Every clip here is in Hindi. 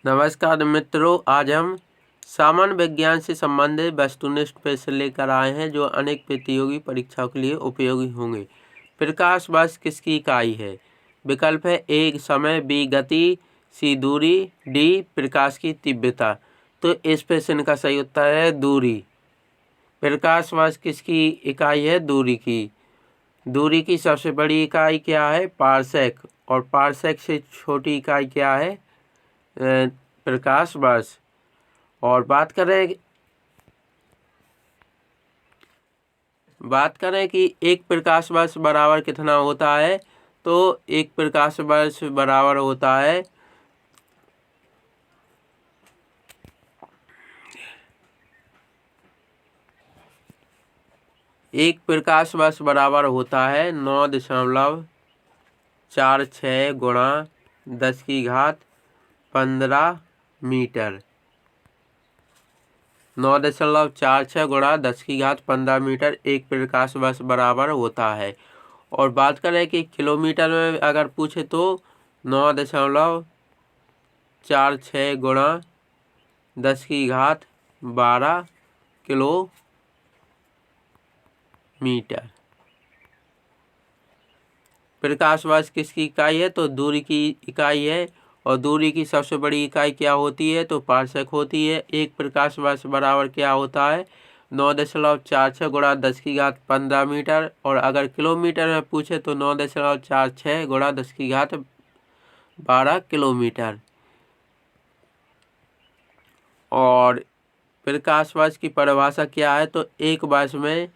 नमस्कार मित्रों, आज हम सामान्य विज्ञान से संबंधित वस्तुनिष्ठ प्रश्न लेकर आए हैं जो अनेक प्रतियोगी परीक्षाओं के लिए उपयोगी होंगे। प्रकाश वर्ष किसकी इकाई है? विकल्प है ए समय, बी गति, सी दूरी, डी प्रकाश की तीव्रता। तो इस प्रश्न का सही उत्तर है दूरी। प्रकाश वर्ष किसकी इकाई है? दूरी की। दूरी की सबसे बड़ी इकाई क्या है? पारसेक। और पारसेक से छोटी इकाई क्या है? प्रकाश वर्ष। और बात करें कि एक प्रकाश वर्ष बराबर कितना होता है, तो एक प्रकाश वर्ष बराबर होता है एक प्रकाश वर्ष बराबर होता है 9.46 गुणा 10⁻15 मीटर। 9.46 गुणा 10⁻15 मीटर एक प्रकाश वर्ष बराबर होता है। और बात करें कि किलोमीटर में अगर पूछे तो 9.46 गुणा 10⁻12 किलोमीटर। प्रकाश वर्ष किसकी इकाई है? तो दूरी की इकाई है। और दूरी की सबसे बड़ी इकाई क्या होती है? तो पारसेक होती है। एक प्रकाश वर्ष बराबर क्या होता है? 9.46 गुणा 10⁻15 मीटर। और अगर किलोमीटर में पूछे तो 9.46 गुणा 10⁻12 किलोमीटर। और प्रकाश वर्ष की परिभाषा क्या है? तो एक वर्ष में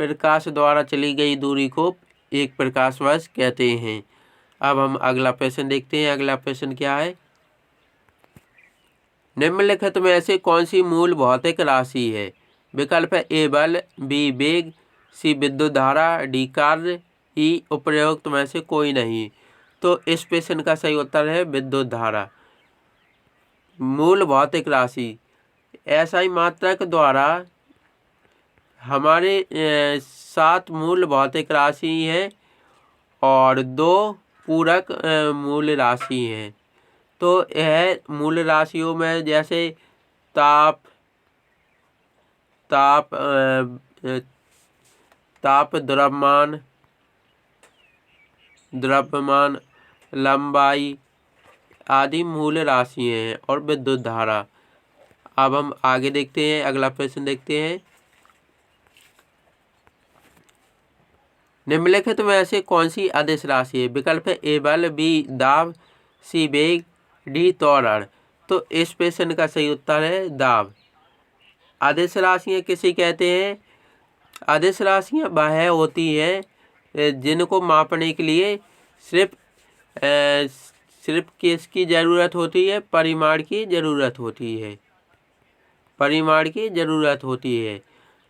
प्रकाश द्वारा चली गई दूरी को एक प्रकाश वर्ष कहते हैं। अब हम अगला प्रश्न देखते हैं। अगला प्रश्न क्या है? निम्नलिखित में ऐसे कौन सी मूल भौतिक राशि है? विकल्प है ए बल, बी वेग, सी विद्युत धारा, डी कार्य, ई उपरोक्त में से कोई नहीं। तो इस प्रश्न का सही उत्तर है विद्युत धारा। मूल भौतिक राशि SI मात्रक द्वारा हमारे 7 मूल भौतिक राशि हैं और 2 पूरक मूल राशि हैं। तो यह मूल राशियों में जैसे ताप, द्रव्यमान, लंबाई आदि मूल राशियाँ हैं और विद्युत धारा। अब हम आगे देखते हैं। अगला प्रश्न देखते हैं। निम्नलिखित में ऐसे कौन सी अदिश राशि है? विकल्प है ए बल, बी दाब, सी वेग, डी त्वरण। तो इस प्रश्न का सही उत्तर है दाब। अदिश राशियाँ किसे कहते हैं? अदिश राशियाँ वह होती हैं जिनको मापने के लिए सिर्फ किसकी ज़रूरत होती है? परिमाण की ज़रूरत होती है। परिमाण की ज़रूरत होती है।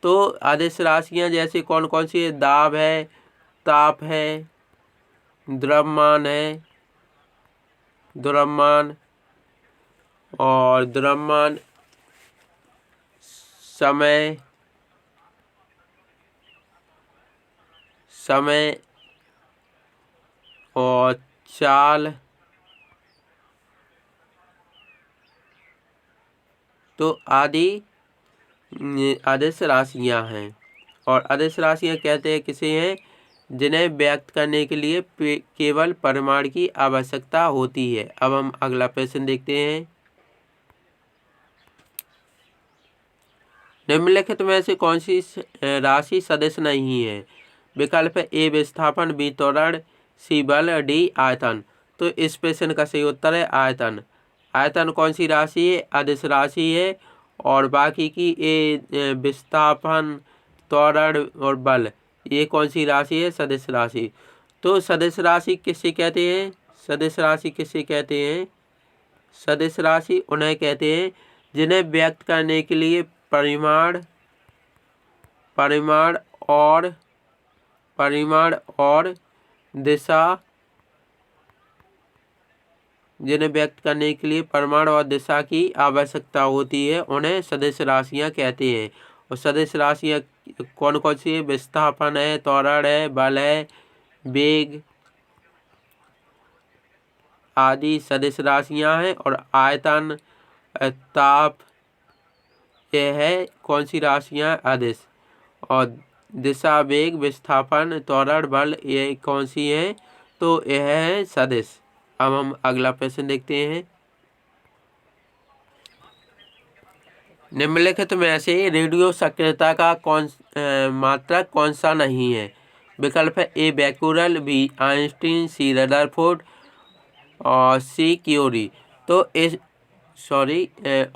तो अदिश राशियाँ जैसे कौन कौन सी है? दाब है, ताप है, द्रव्यमान है, और द्रव्यमान, समय और चाल। तो आदि अदिश राशियाँ हैं। और अदिश राशियाँ कहते हैं किसे हैं? जिन्हें व्यक्त करने के लिए केवल परिमाण की आवश्यकता होती है। अब हम अगला प्रश्न देखते हैं। निम्नलिखित में से कौन सी राशि सदिश नहीं है? विकल्प है ए विस्थापन, बी त्वरण, सी बल, डी आयतन। तो इस प्रश्न का सही उत्तर है आयतन। आयतन कौन सी राशि है? अदिश राशि है। और बाकी की ए विस्थापन, त्वरण और बल ये कौन सी राशि है? सदिश राशि। तो सदिश राशि किसे कहते हैं? सदिश राशि किसे कहते हैं? सदिश राशि उन्हें कहते हैं जिन्हें व्यक्त करने के लिए परिमाण और दिशा जिन्हें व्यक्त करने के लिए परिमाण और दिशा की आवश्यकता होती है, उन्हें सदिश राशियाँ कहते हैं। और सदिश राशियाँ कौन कौन सी है? विस्थापन है, त्वरण है, बल है, वेग आदि सदिश राशियां हैं। और आयतन, ताप, यह है कौन सी राशियां? अदिश। और दिशा, वेग, विस्थापन, त्वरण, बल, ये कौन सी है? तो यह है सदिश। अब हम अगला प्रश्न देखते हैं। निम्नलिखित में से रेडियो सक्रियता का मात्रक कौन सा नहीं है? विकल्प है ए बैकुरल, बी आइंस्टीन, सी रदरफोर्ड और सी क्यूरी। तो इस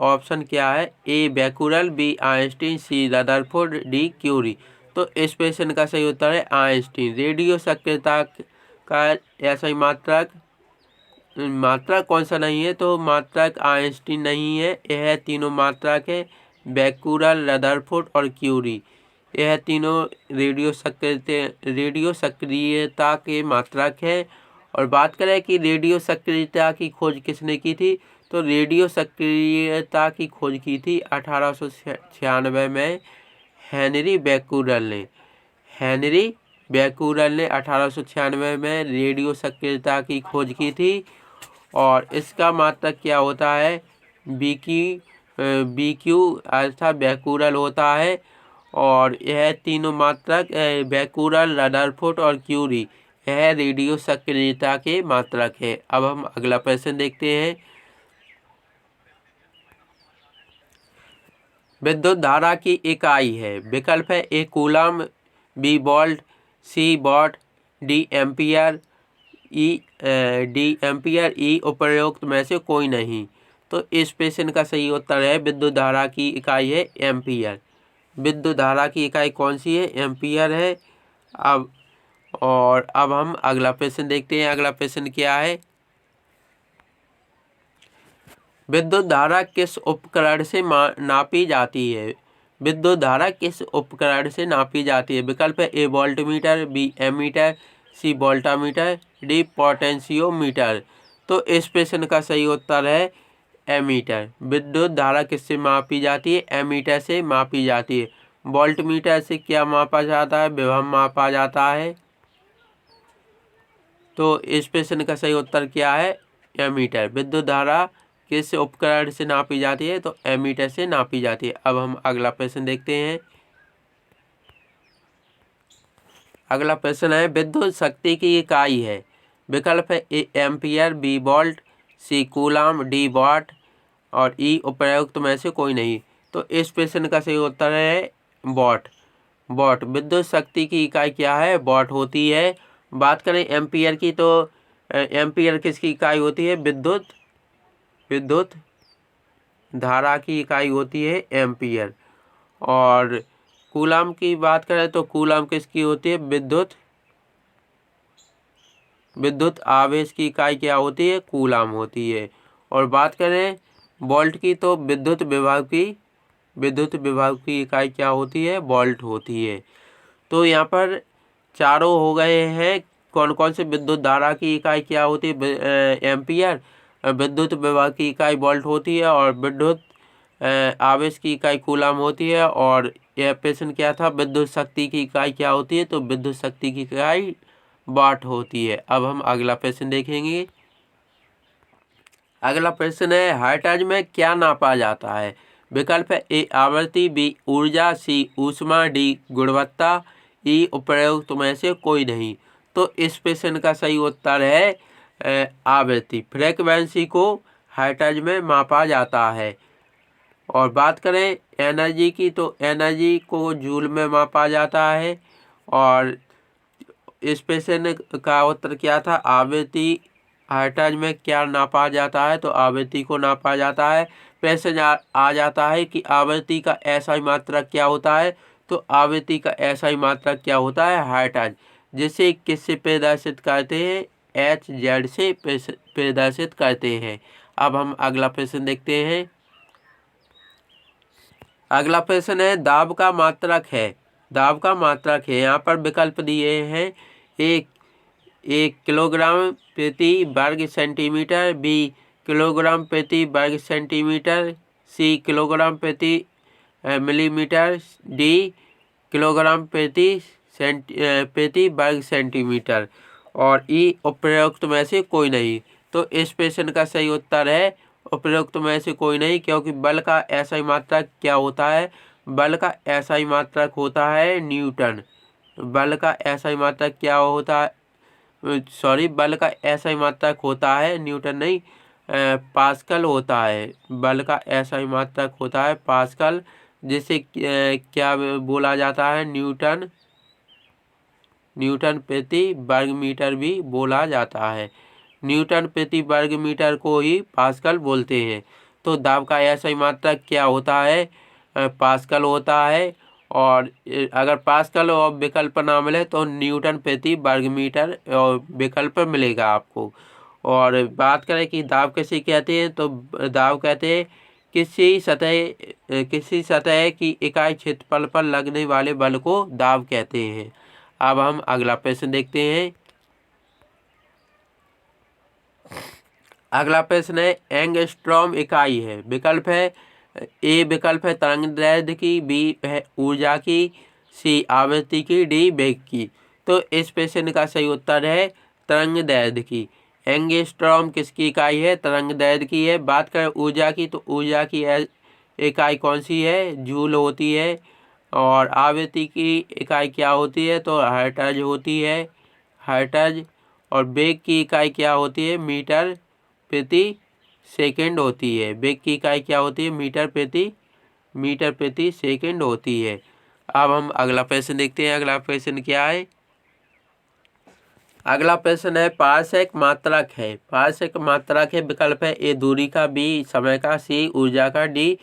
ऑप्शन क्या है? ए बैकुरल, बी आइंस्टीन, सी रदरफोर्ड, डी क्यूरी। तो इस प्रश्न का सही उत्तर है आइंस्टीन। रेडियो सक्रियता का ऐसा ही मात्रक कौन सा नहीं है? तो मात्रक आइंस्टीन नहीं है। यह तीनों मात्रक है बैकुरल, रदरफोर्ड और क्यूरी। यह तीनों रेडियो सक्रियता के मात्रक है। और बात करें कि रेडियो सक्रियता की खोज किसने की थी? तो रेडियो सक्रियता की खोज की थी 1896 में हेनरी बैकुरल ने। 1896 में रेडियो सक्रियता की खोज की थी। और इसका मात्रक क्या होता है? BQ अर्थात बैकुरल होता है। और यह तीनों मात्रक बैकुरल, रदरफोर्ड और क्यूरी, यह रेडियो सक्रियता के मात्रक है। अब हम अगला प्रश्न देखते हैं। विद्युत धारा की इकाई है। विकल्प है A coulomb, B volt, C watt, D ampere, E उपरोक्त में से कोई नहीं। तो इस प्रश्न का सही उत्तर है विद्युत धारा की इकाई है एम्पियर। विद्युत धारा की इकाई कौन सी है? एम्पियर है। अब हम अगला प्रश्न देखते हैं। अगला प्रश्न क्या है? विद्युत धारा किस उपकरण से नापी जाती है? विद्युत धारा किस उपकरण से नापी जाती है? विकल्प है ए वोल्टमीटर, बी एमीटर, सी वोल्टामीटर, डी पोटेंशियोमीटर। तो इस प्रश्न का सही उत्तर है एमीटर। विद्युत धारा किससे मापी जाती है? एमीटर से मापी जाती है। वोल्टमीटर से क्या मापा जाता है? विभव मापा जाता है। तो इस प्रश्न का सही उत्तर क्या है? एमीटर। विद्युत धारा किस उपकरण से नापी जाती है? तो एमीटर से नापी जाती है। अब हम अगला प्रश्न देखते हैं। अगला प्रश्न है विद्युत शक्ति की इकाई है। विकल्प है A ampere, B volt, C coulomb, D watt और ई उपरोक्त में से कोई नहीं। तो इस प्रश्न का सही उत्तर है वाट। विद्युत शक्ति की इकाई क्या है? वाट होती है। बात करें एम्पियर की, तो एम्पियर किसकी इकाई होती है? विद्युत धारा की इकाई होती है एम्पियर। और कूलम की बात करें तो कूलम किसकी होती है? विद्युत आवेश की इकाई क्या होती है? कूलम होती है। और बात करें वोल्ट की, तो विद्युत विभव की इकाई क्या होती है? वोल्ट होती है। तो यहाँ पर चारों हो गए हैं। कौन कौन से? विद्युत धारा की इकाई क्या होती है? एम्पियर। विद्युत विभव की इकाई वोल्ट होती है। और विद्युत आवेश की इकाई कूलम होती है। और यह प्रश्न क्या था? विद्युत शक्ति की इकाई क्या होती है? तो विद्युत शक्ति की इकाई वाट होती है। अब हम अगला प्रश्न देखेंगे। अगला प्रश्न है हर्ट्ज में क्या नापा जाता है? विकल्प है ए आवृत्ति, बी ऊर्जा, सी ऊष्मा, डी गुणवत्ता, ई उपरोक्त में से कोई नहीं। तो इस प्रश्न का सही उत्तर है आवृत्ति। फ्रीक्वेंसी को हर्ट्ज में मापा जाता है। और बात करें एनर्जी की, तो एनर्जी को जूल में मापा जाता है। और इस प्रश्न का उत्तर क्या था? आवृत्ति। हर्ट्ज में क्या नापा जाता है? तो आवृत्ति को नापा जाता है। प्रश्न आ जाता है कि आवृत्ति का ऐसा ही मात्रक क्या होता है? तो आवृत्ति का ऐसा ही मात्रक क्या होता है? हर्ट्ज। जिसे किससे प्रदर्शित करते हैं? HZ से प्रदर्शित करते हैं। अब हम अगला प्रश्न देखते हैं। अगला प्रश्न है दाब का मात्रक है। यहाँ पर विकल्प दिए हैं। एक किलोग्राम प्रति वर्ग सेंटीमीटर, बी किलोग्राम प्रति वर्ग सेंटीमीटर, सी किलोग्राम प्रति मिलीमीटर, डी किलोग्राम प्रति वर्ग सेंटीमीटर और ई उपरोक्त में से कोई नहीं। तो इस प्रश्न का सही उत्तर है उपरोक्त में से कोई नहीं, क्योंकि बल का ऐसा ही मात्रक क्या होता है, बल का ऐसा ही मात्रक होता है न्यूटन। बल का ऐसा ही मात्रक क्या होता है, बल का ऐसा ही मात्रक होता है न्यूटन नहीं, पास्कल होता है। बल का ऐसा ही मात्रक होता है पास्कल, जिसे क्या बोला जाता है, न्यूटन प्रति वर्ग मीटर भी बोला जाता है। न्यूटन प्रति वर्ग मीटर को ही पास्कल बोलते हैं। तो दाब का ऐसा ही मात्रक क्या होता है, पास्कल होता है। और अगर पास्कल और विकल्प ना मिले तो न्यूटन प्रति वर्ग मीटर और विकल्प मिलेगा आपको। और बात करें कि दाब कैसे कहते हैं, तो दाब कहते हैं किसी सतह की इकाई क्षेत्रफल पर लगने वाले बल को दाब कहते हैं। अब हम अगला प्रश्न देखते हैं। अगला प्रश्न है एंगस्ट्रॉम इकाई है। विकल्प है ए विकल्प है तरंगदैर्ध्य की, बी है ऊर्जा की, सी आवृत्ति की, डी वेग की। तो इस प्रश्न का सही उत्तर है तरंगदैर्ध्य की। एंगस्ट्रॉम किसकी इकाई है, तरंगदैर्ध्य की है। बात करें ऊर्जा की, तो ऊर्जा की इकाई कौन सी है, जूल होती है। और आवृत्ति की इकाई क्या होती है, तो हर्ट्ज होती है, हर्ट्ज। और वेग की इकाई क्या होती है, मीटर प्रति सेकंड होती है। वेग की इकाई क्या होती है, मीटर प्रति सेकंड होती है। अब हम अगला प्रश्न देखते हैं। अगला प्रश्न क्या है, अगला प्रश्न है पारसेक मात्रक है। पारसेक मात्रक है। विकल्प है ए दूरी का, बी समय का, सी ऊर्जा का, डी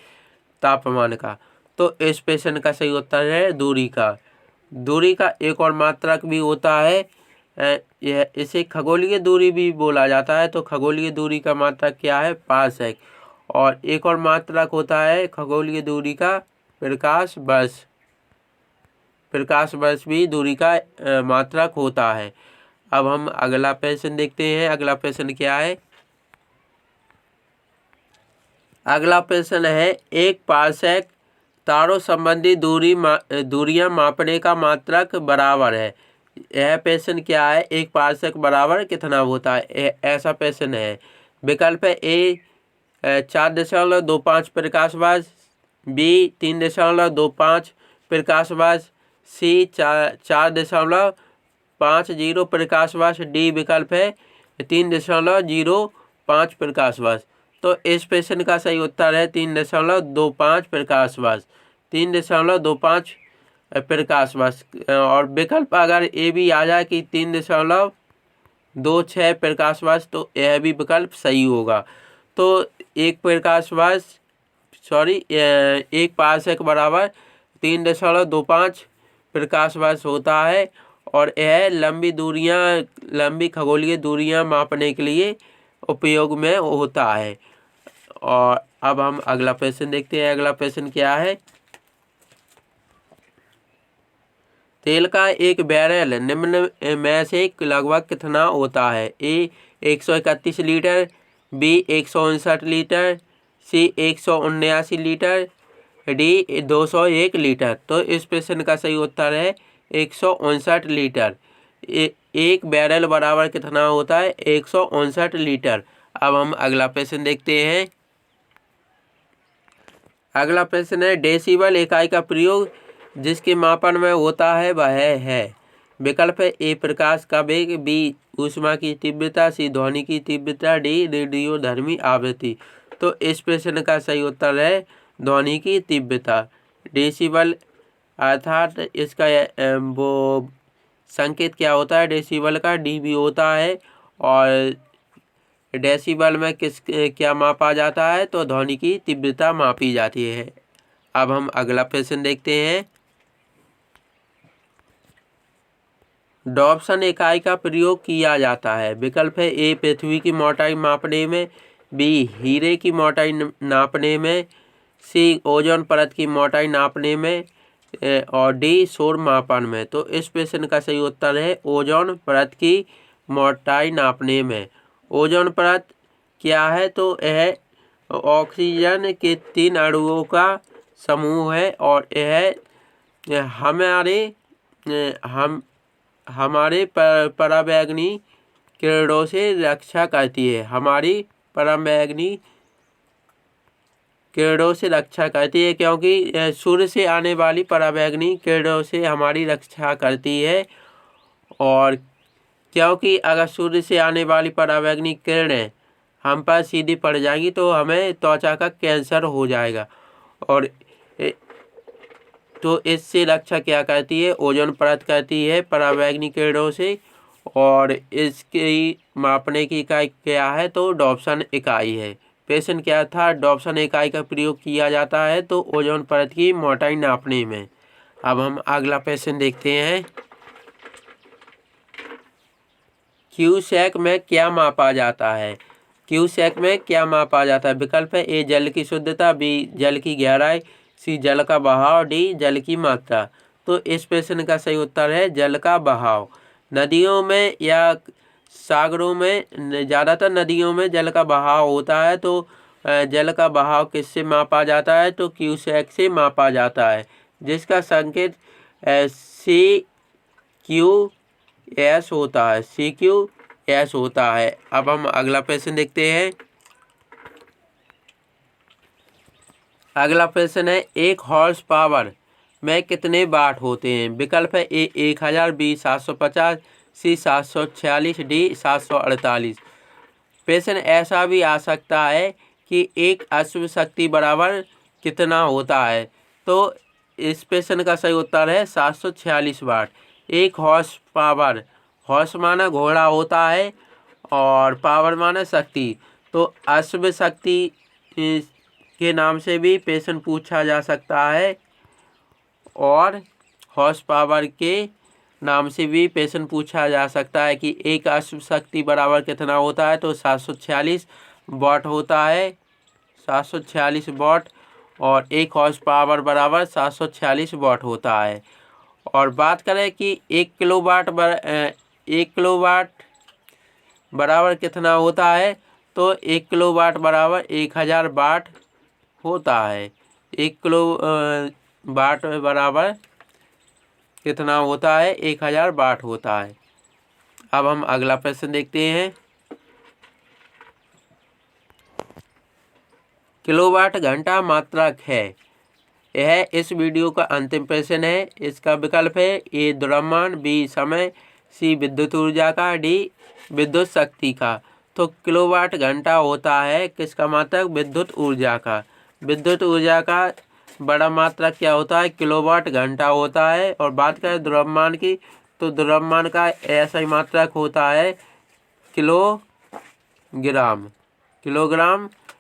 तापमान का। तो इस प्रश्न का सही उत्तर है दूरी का। दूरी का एक और मात्रक भी होता है, यह इसे खगोलीय दूरी भी बोला जाता है। तो खगोलीय दूरी का मात्रक क्या है, पारसेक। और एक और मात्रक होता है खगोलीय दूरी का, प्रकाश वर्ष। प्रकाश वर्ष भी दूरी का मात्रक होता है। अब हम अगला प्रश्न देखते हैं। अगला प्रश्न क्या है, अगला प्रश्न है एक पारसेक तारों संबंधी दूरियां मापने का मात्रक बराबर है। यह प्रश्न क्या है, एक पारसेक बराबर कितना होता है, ऐसा प्रश्न है। विकल्प है ए 4.25 प्रकाश वर्ष, बी 3.25 प्रकाश वर्ष, सी 4.50 प्रकाश वर्ष, डी विकल्प है 3.05 प्रकाश वर्ष। तो इस प्रश्न का सही उत्तर है 3.25 प्रकाश वर्ष, 3.25 प्रकाश वर्ष। और विकल्प अगर ए भी आ जाए कि 3.26 प्रकाश वर्ष, तो यह भी विकल्प सही होगा। तो एक पारसेक बराबर 3.25 प्रकाश वर्ष होता है। और यह लंबी खगोलीय दूरियां मापने के लिए उपयोग में होता है। और अब हम अगला प्रश्न देखते हैं। अगला प्रश्न क्या है, तेल का एक बैरल निम्न में से लगभग कितना होता है, ए 131 लीटर, बी 159 लीटर, सी 179 लीटर, डी 201 लीटर। तो इस प्रश्न का सही उत्तर है 159 लीटर। एक बैरल बराबर कितना होता है, 159 लीटर। अब हम अगला प्रश्न देखते हैं। अगला प्रश्न है डेसिबल इकाई का प्रयोग जिसके मापन में होता है वह है। विकल्प है ए प्रकाश का वेग, बी ऊष्मा की तीव्रता, सी ध्वनि की तीव्रता, डी रेडियोधर्मी आवृत्ति। तो इस प्रश्न का सही उत्तर है ध्वनि की तीव्रता। डेसिबल अर्थात इसका वो संकेत क्या होता है डेसिबल का, डीबी होता है। और डेसिबल में क्या मापा जाता है, तो ध्वनि की तीव्रता मापी जाती है। अब हम अगला प्रश्न देखते हैं। डॉप्सन इकाई का प्रयोग किया जाता है। विकल्प है ए पृथ्वी की मोटाई मापने में, बी हीरे की मोटाई नापने में, सी ओजोन परत की मोटाई नापने में, और डी शोर मापन में। तो इस प्रश्न का सही उत्तर है ओजोन परत की मोटाई नापने में। ओजोन परत क्या है, तो यह ऑक्सीजन के 3 अणुओं का समूह है। और यह हमारे परावैंगनी किरणों से रक्षा करती है। हमारी पराबैंगनी किरणों से रक्षा करती है, क्योंकि सूर्य से आने वाली पराबैंगनी किरणों से हमारी रक्षा करती है। और क्योंकि अगर सूर्य से आने वाली पराबैंगनी किरणें हम पर सीधी पड़ जाएंगी तो हमें त्वचा का कैंसर हो जाएगा। और तो इससे रक्षा क्या करती है, ओजोन परत करती है पराबैंगनी किरणों से। और इसकी मापने की इकाई क्या है, तो डॉप्सन इकाई है। प्रश्न क्या था, डॉप्सन इकाई का प्रयोग किया जाता है तो ओजोन परत की मोटाई नापने में। अब हम अगला प्रश्न देखते हैं। क्यूसेक में क्या मापा जाता है? क्यूसेक में क्या मापा जाता है? विकल्प है ए जल की शुद्धता, बी जल की गहराई, सी जल का बहाव, डी जल की मात्रा। तो इस प्रश्न का सही उत्तर है जल का बहाव। नदियों में या सागरों में, ज़्यादातर नदियों में जल का बहाव होता है, तो जल का बहाव किससे मापा जाता है, तो क्यूसेक से मापा जाता है, जिसका संकेत CQS होता है। CQS होता है। अब हम अगला प्रश्न देखते हैं। अगला प्रश्न है एक हॉर्स पावर में कितने वाट होते हैं? विकल्प है ए 1000, बी 750, सी 746, डी 748। प्रश्न ऐसा भी आ सकता है कि एक अश्व शक्ति बराबर कितना होता है? तो इस प्रश्न का सही उत्तर है 746 वाट। एक हॉर्स पावर, हॉर्स माना घोड़ा होता है और पावर माना शक्ति, तो अश्व शक्ति के नाम से भी प्रश्न पूछा जा सकता है और हॉर्स पावर के नाम से भी प्रश्न पूछा जा सकता है कि एक अश्व शक्ति बराबर कितना होता है, तो 746 वाट होता है। 746 वाट और एक हॉर्स पावर बराबर 746 वाट होता है। और बात करें कि 1 किलोवाट बराबर कितना होता है, तो 1 किलोवाट बराबर 1000 वाट होता है। 1 किलो वाट बराबर कितना होता है, 1000 वाट होता है। अब हम अगला प्रश्न देखते हैं। किलोवाट घंटा मात्रक है। यह इस वीडियो का अंतिम प्रश्न है। इसका विकल्प है ए द्रव्यमान, बी समय, सी विद्युत ऊर्जा का, डी विद्युत शक्ति का। तो किलोवाट घंटा होता है किसका मात्रक, विद्युत ऊर्जा का। विद्युत ऊर्जा का बड़ा मात्रक क्या होता है, किलोवाट घंटा होता है। और बात करें द्रव्यमान की, तो द्रव्यमान का ऐसा ही मात्रक होता है किलोग्राम।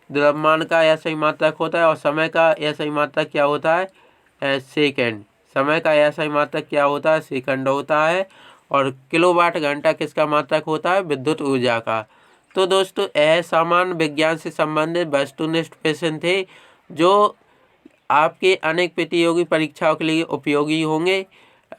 द्रव्यमान का ऐसा ही मात्रक होता है। और समय का ऐसा ही मात्रक क्या होता है, सेकंड। समय का ऐसा ही मात्रक क्या होता है, सेकंड होता है। और किलोवाट घंटा किसका मात्रक होता है, विद्युत ऊर्जा का। तो दोस्तों यह सामान्य विज्ञान से संबंधित वस्तुनिष्ठ प्रश्न थे जो आपके अनेक प्रतियोगी परीक्षाओं के लिए उपयोगी होंगे।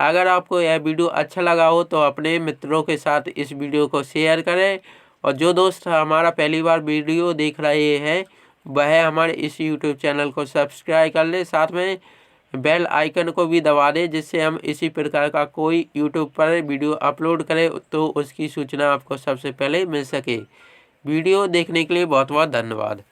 अगर आपको यह वीडियो अच्छा लगा हो तो अपने मित्रों के साथ इस वीडियो को शेयर करें। और जो दोस्त हमारा पहली बार वीडियो देख रहे हैं वह हमारे इस YouTube चैनल को सब्सक्राइब कर ले, साथ में बेल आइकन को भी दबा दें, जिससे हम इसी प्रकार का कोई YouTube पर वीडियो अपलोड करें तो उसकी सूचना आपको सबसे पहले मिल सके। वीडियो देखने के लिए बहुत बहुत धन्यवाद।